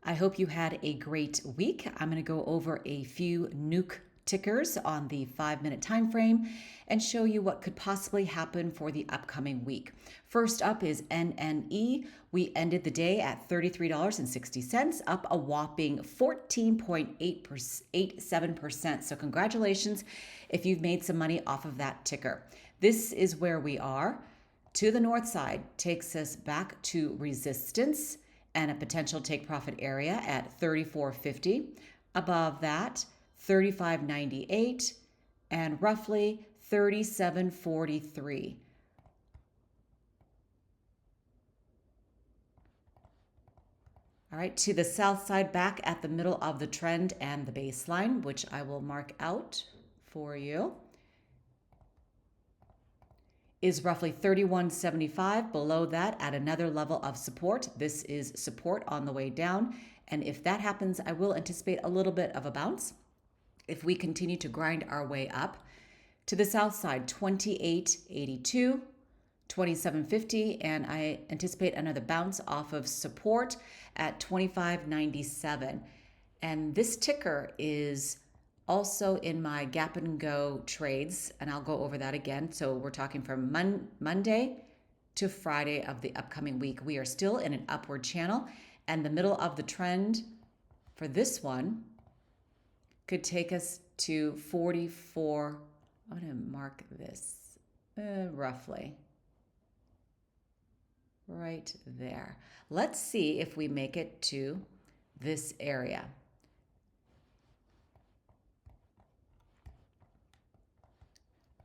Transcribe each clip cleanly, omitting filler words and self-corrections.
I hope you had a great week. I'm going to go over a few NUKZ tickers on the 5-minute time frame and show you what could possibly happen for the upcoming week. First up is NNE. We ended the day at $33.60, up a whopping 14.87%. So congratulations if you've made some money off of that ticker. This is where we are. To the north side takes us back to resistance and a potential take profit area at 34.50. Above that, 35.98 and roughly 37.43. All right, to the south side, back at the middle of the trend and the baseline, which I will mark out for you, is roughly 31.75. Below that, at another level of support. This is support on the way down. And if that happens, I will anticipate a little bit of a bounce if we continue to grind our way up. To the south side, 28.82, 27.50, and I anticipate another bounce off of support at 25.97. And this ticker is also in my gap and go trades, and I'll go over that again. So we're talking from Monday to Friday of the upcoming week. We are still in an upward channel, and the middle of the trend for this one could take us to 44. I'm going to mark this roughly right there. Let's see if we make it to this area.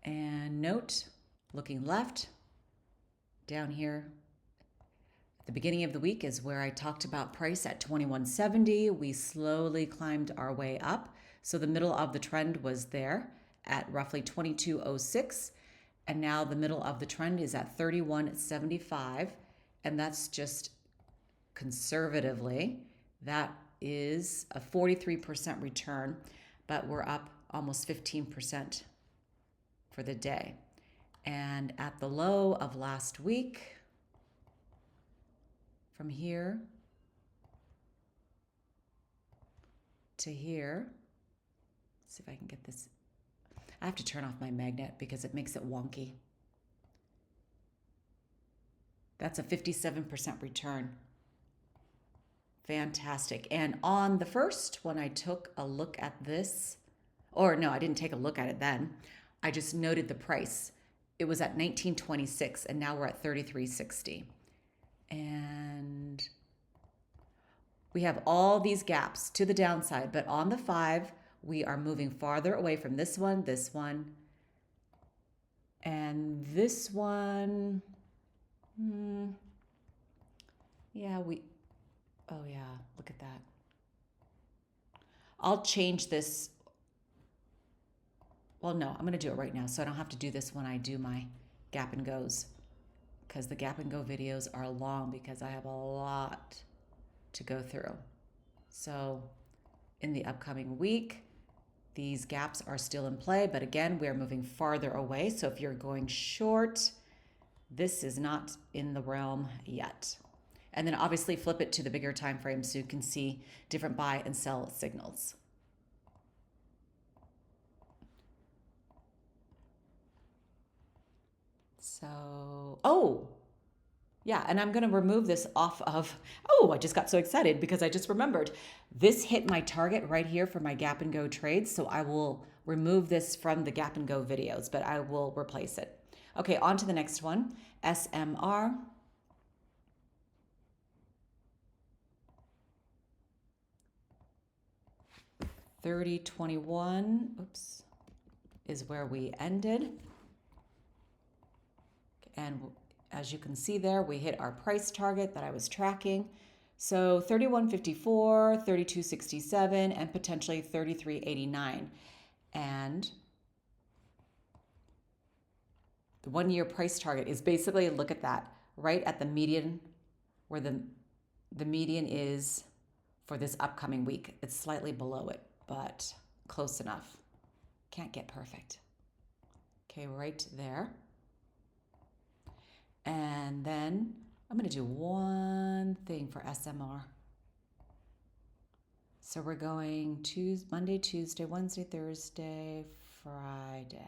And note, looking left, down here, at the beginning of the week is where I talked about price at 21.70. We slowly climbed our way up. So the middle of the trend was there at roughly 22.06. And now the middle of the trend is at 31.75. And that's just conservatively, that is a 43% return, but we're up almost 15% for the day. And at the low of last week, from here to here, let's see if I can get this. I have to turn off my magnet because it makes it wonky. That's a 57% return. Fantastic. And on the first, when I took a look at this, or no, I didn't take a look at it then. I just noted the price. It was at 19.26 and now we're at 33.60. And we have all these gaps to the downside, but on the 5, we are moving farther away from this one, and this one. Oh yeah, look at that. I'll change this. Well, no, I'm going to do it right now so I don't have to do this when I do my gap and goes, because the gap and go videos are long because I have a lot to go through. So in the upcoming week, these gaps are still in play, but again, we're moving farther away. So if you're going short, this is not in the realm yet. And then obviously flip it to the bigger time frame so you can see different buy and sell signals. So, yeah, and I'm going to remove this off of, I just got so excited because I just remembered this hit my target right here for my gap and go trades. So I will remove this from the gap and go videos, but I will replace it. Okay, on to the next one, SMR. $30.21, oops, is where we ended. And as you can see there, we hit our price target that I was tracking. So 31.54, 32.67, and potentially 33.89. And the 1-year price target is basically, look at that, right at the median, where the median is for this upcoming week. It's slightly below it, but close enough. Can't get perfect. Okay, right there. And then I'm going to do one thing for SMR. So we're going Monday, Tuesday, Wednesday, Thursday, Friday.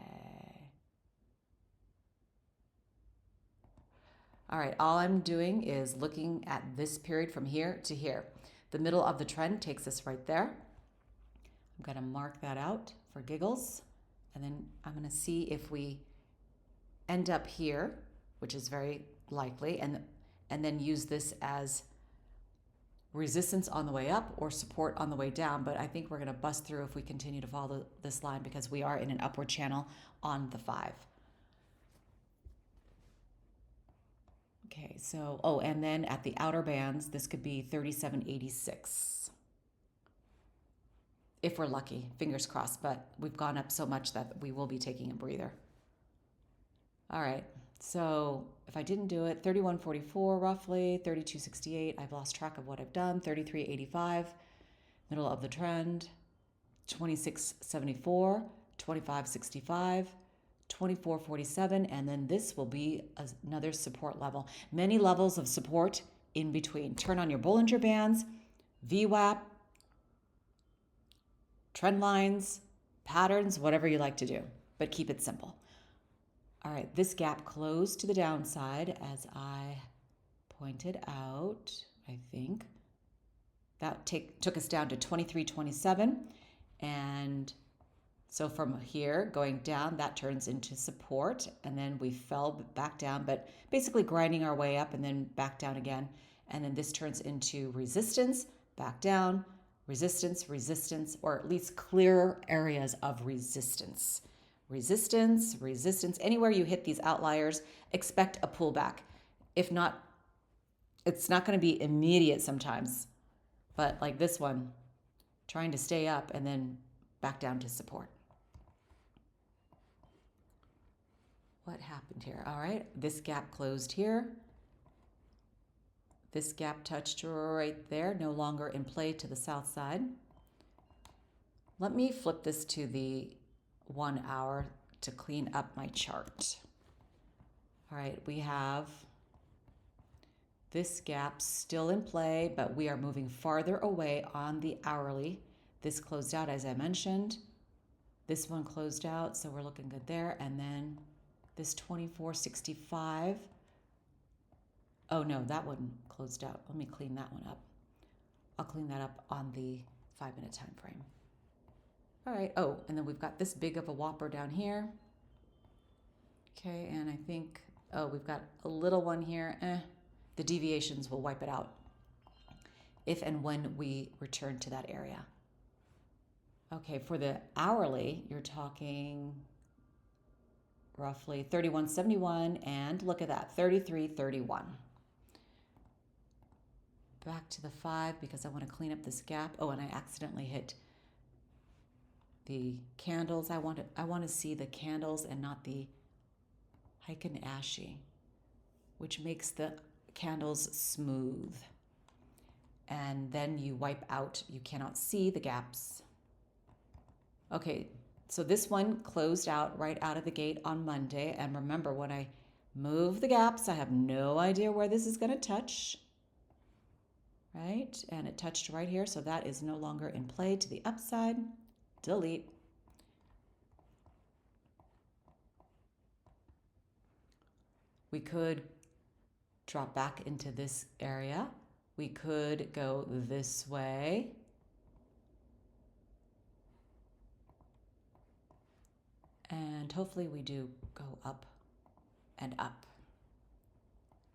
All right, all I'm doing is looking at this period from here to here. The middle of the trend takes us right there. I'm going to mark that out for giggles. And then I'm going to see if we end up here, which is very likely, and then use this as resistance on the way up or support on the way down. But I think we're going to bust through if we continue to follow this line because we are in an upward channel on the 5. Okay, so, oh, and then at the outer bands, this could be 37.86. If we're lucky, fingers crossed, but we've gone up so much that we will be taking a breather. All right, so if I didn't do it, 31.44 roughly, 32.68, I've lost track of what I've done, 33.85, middle of the trend, 26.74, 25.65, 24.47, and then this will be another support level. Many levels of support in between. Turn on your Bollinger Bands, VWAP, trend lines, patterns, whatever you like to do, but keep it simple. All right, this gap closed to the downside as I pointed out, I think. That took us down to 23.27, and so from here, going down, that turns into support, and then we fell back down, but basically grinding our way up and then back down again. And then this turns into resistance, back down, resistance, resistance, or at least clear areas of resistance. Resistance, resistance. Anywhere you hit these outliers, expect a pullback. If not, it's not going to be immediate sometimes, but like this one, trying to stay up and then back down to support. What happened here? All right, this gap closed here. This gap touched right there, no longer in play to the south side. Let me flip this to the 1 hour to clean up my chart. All right, we have this gap still in play, but we are moving farther away on the hourly. This closed out, as I mentioned. This one closed out, so we're looking good there. And then this 24.65. Oh no, that one closed out. Let me clean that one up. I'll clean that up on the 5-minute time frame. All right, oh, and then we've got this big of a whopper down here. Okay, and I think, oh, we've got a little one here. The deviations will wipe it out if and when we return to that area. Okay, for the hourly, you're talking roughly 31.71, and look at that, 33.31. Back to the 5 because I want to clean up this gap. Oh, and I accidentally hit the candles. I want to see the candles and not the Heiken Ashi, which makes the candles smooth. And then you wipe out, you cannot see the gaps. Okay, so this one closed out right out of the gate on Monday. And remember, when I move the gaps, I have no idea where this is going to touch. Right? And it touched right here, so that is no longer in play to the upside. Delete. We could drop back into this area. We could go this way. And hopefully we do go up and up.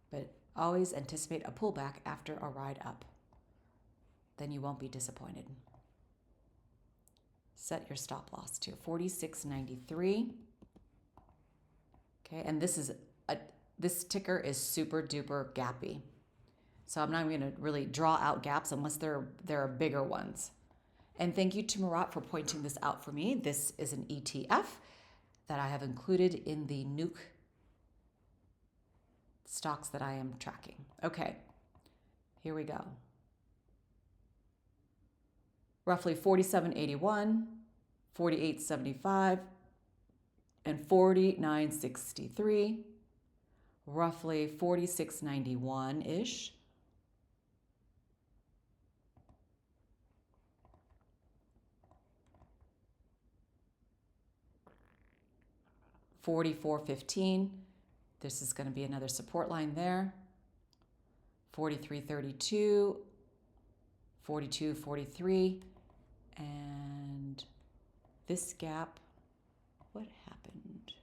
But always anticipate a pullback after a ride up. Then you won't be disappointed. Set your stop loss to 46.93. Okay, and this ticker is super duper gappy. So I'm not going to really draw out gaps unless there are bigger ones. And thank you to Murat for pointing this out for me. This is an ETF that I have included in the NUKZ stocks that I am tracking. Okay, here we go. Roughly 47.81, 48.75, and 49.63. Roughly 46.91-ish. 44.15. This is going to be another support line there. 43.32, 42.43, and this gap, what happened?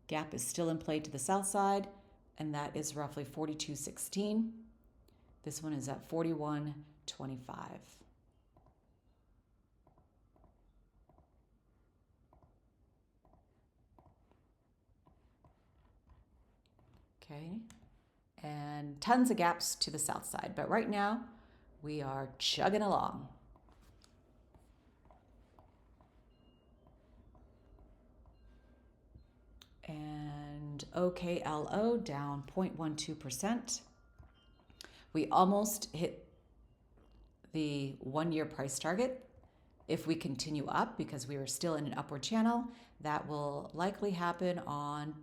Gap is still in play to the south side, and that is roughly 42.16. This one is at 41.25. Okay, and tons of gaps to the south side, but right now we are chugging along. And OKLO down 0.12%. We almost hit the 1-year price target. If we continue up, because we are still in an upward channel, that will likely happen on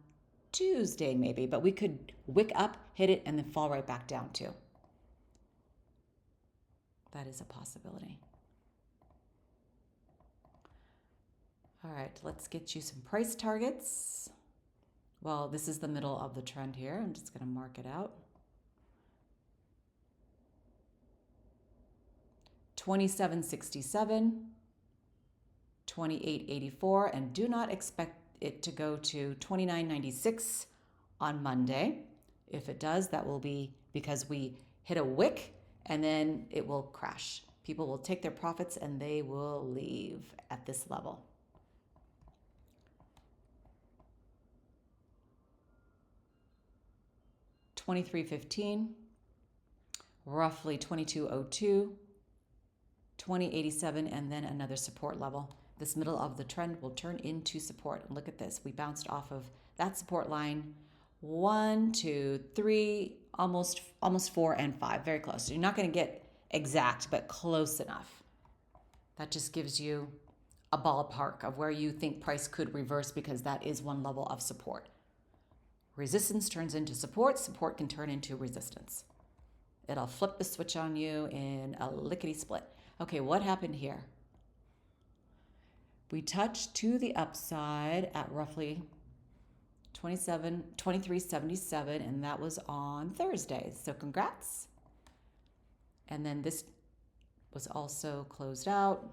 Tuesday maybe, but we could wick up, hit it, and then fall right back down too. That is a possibility. All right, let's get you some price targets. Well, this is the middle of the trend here. I'm just going to mark it out. 27.67, 28.84, and do not expect it to go to 29.96 on Monday. If it does, that will be because we hit a wick and then it will crash. People will take their profits and they will leave at this level. $23.15, roughly 22.02, 20.87, and then another support level. This middle of the trend will turn into support. And look at this. We bounced off of that support line. 1, 2, 3, almost 4 and 5. Very close. So you're not going to get exact, but close enough. That just gives you a ballpark of where you think price could reverse, because that is one level of support. Resistance turns into support. Support can turn into resistance. It'll flip the switch on you in a lickety-split. Okay, what happened here? We touched to the upside at roughly 23.77, and that was on Thursday. So congrats. And then this was also closed out.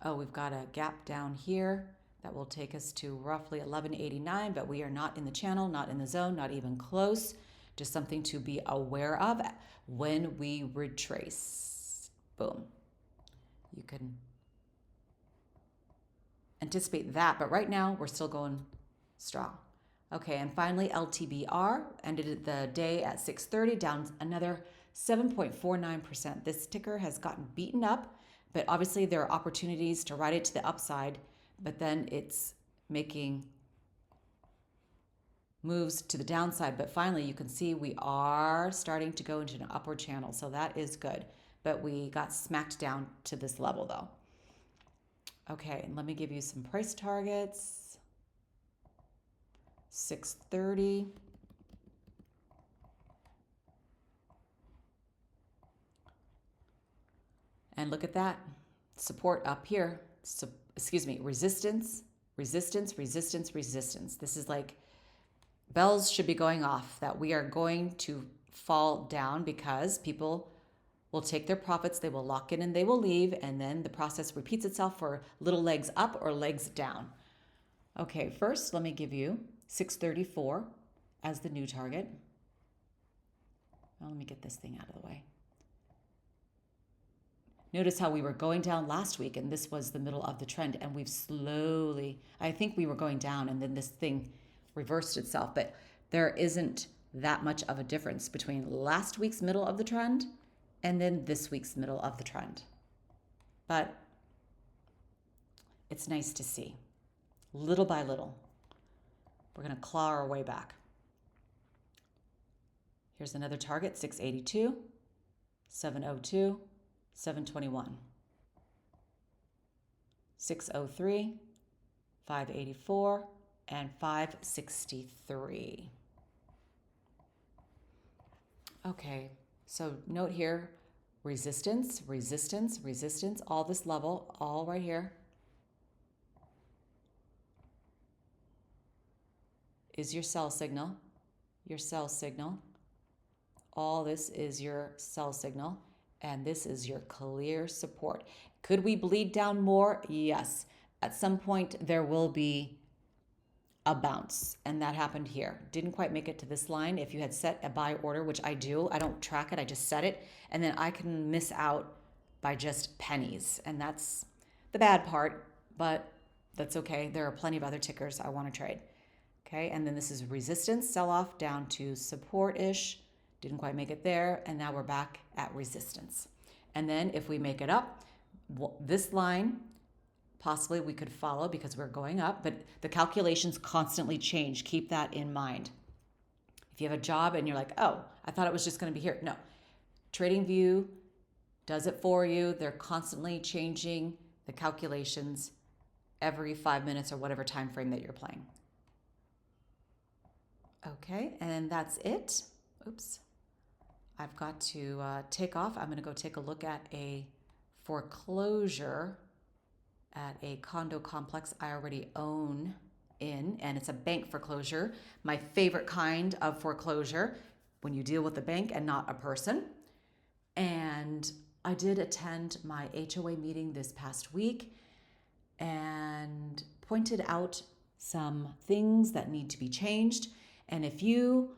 Oh, we've got a gap down here that will take us to roughly 11.89, but we are not in the channel, not in the zone, not even close. Just something to be aware of when we retrace. Boom. You can anticipate that, but right now we're still going strong. Okay, and finally LTBR ended the day at 6:30, down another 7.49%. This ticker has gotten beaten up, but obviously there are opportunities to ride it to the upside, but then it's making moves to the downside. But finally you can see we are starting to go into an upward channel, so that is good. But we got smacked down to this level though. Okay, and let me give you some price targets. 6:30. And look at that. Support up here. Resistance, resistance, resistance, resistance. This is like bells should be going off that we are going to fall down, because people will take their profits, they will lock in and they will leave, and then the process repeats itself for little legs up or legs down. Okay, first let me give you 634 as the new target. Well, let me get this thing out of the way. Notice how we were going down last week, and this was the middle of the trend, and we've slowly, I think we were going down and then this thing reversed itself, but there isn't that much of a difference between last week's middle of the trend and then this week's middle of the trend. But it's nice to see, little by little. We're going to claw our way back. Here's another target, 682, 702, 721, 603, 584, and 563. Okay, so note here, resistance, resistance, resistance, all this level, all right here. is your sell signal, your sell signal. All this is your sell signal, and this is your clear support. Could we bleed down more? Yes. At some point, there will be a bounce, and that happened here. Didn't quite make it to this line. If you had set a buy order, which I do, I don't track it, I just set it, and then I can miss out by just pennies, and that's the bad part, but that's okay. There are plenty of other tickers I want to trade. Okay, and then this is resistance, sell-off down to support-ish. Didn't quite make it there, and now we're back at resistance. And then if we make it up, this line, possibly we could follow because we're going up, but the calculations constantly change. Keep that in mind. If you have a job and you're like, oh, I thought it was just going to be here. No. TradingView does it for you. They're constantly changing the calculations every 5 minutes or whatever time frame that you're playing. Okay, and that's it. Oops. I've got to take off. I'm going to go take a look at a foreclosure at a condo complex I already own in, and it's a bank foreclosure. My favorite kind of foreclosure, when you deal with a bank and not a person. And I did attend my HOA meeting this past week and pointed out some things that need to be changed. And if you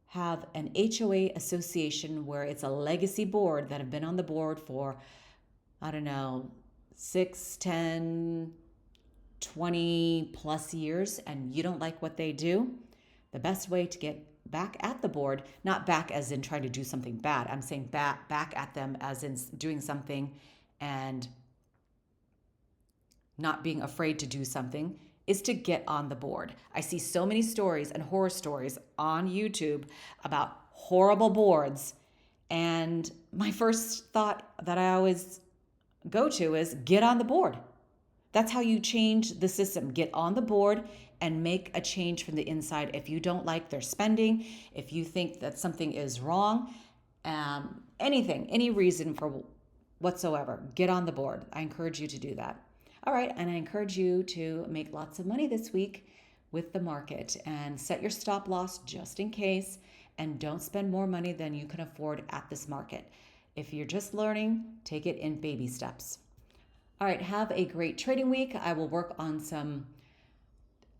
have an HOA association where it's a legacy board that have been on the board for, I don't know, 6, 10, 20 plus years, and you don't like what they do, the best way to get back at the board, not back as in trying to do something bad, I'm saying back at them as in doing something and not being afraid to do something, is to get on the board. I see so many stories and horror stories on YouTube about horrible boards, and my first thought that I always go to is get on the board. That's how you change the system. Get on the board and make a change from the inside. If you don't like their spending, if you think that something is wrong, anything, any reason for whatsoever, get on the board. I encourage you to do that. All right, and I encourage you to make lots of money this week with the market and set your stop loss just in case, and don't spend more money than you can afford at this market. If you're just learning, take it in baby steps. All right, have a great trading week. I will work on some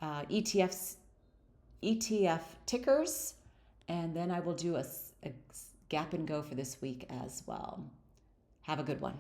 ETF tickers, and then I will do a gap and go for this week as well. Have a good one.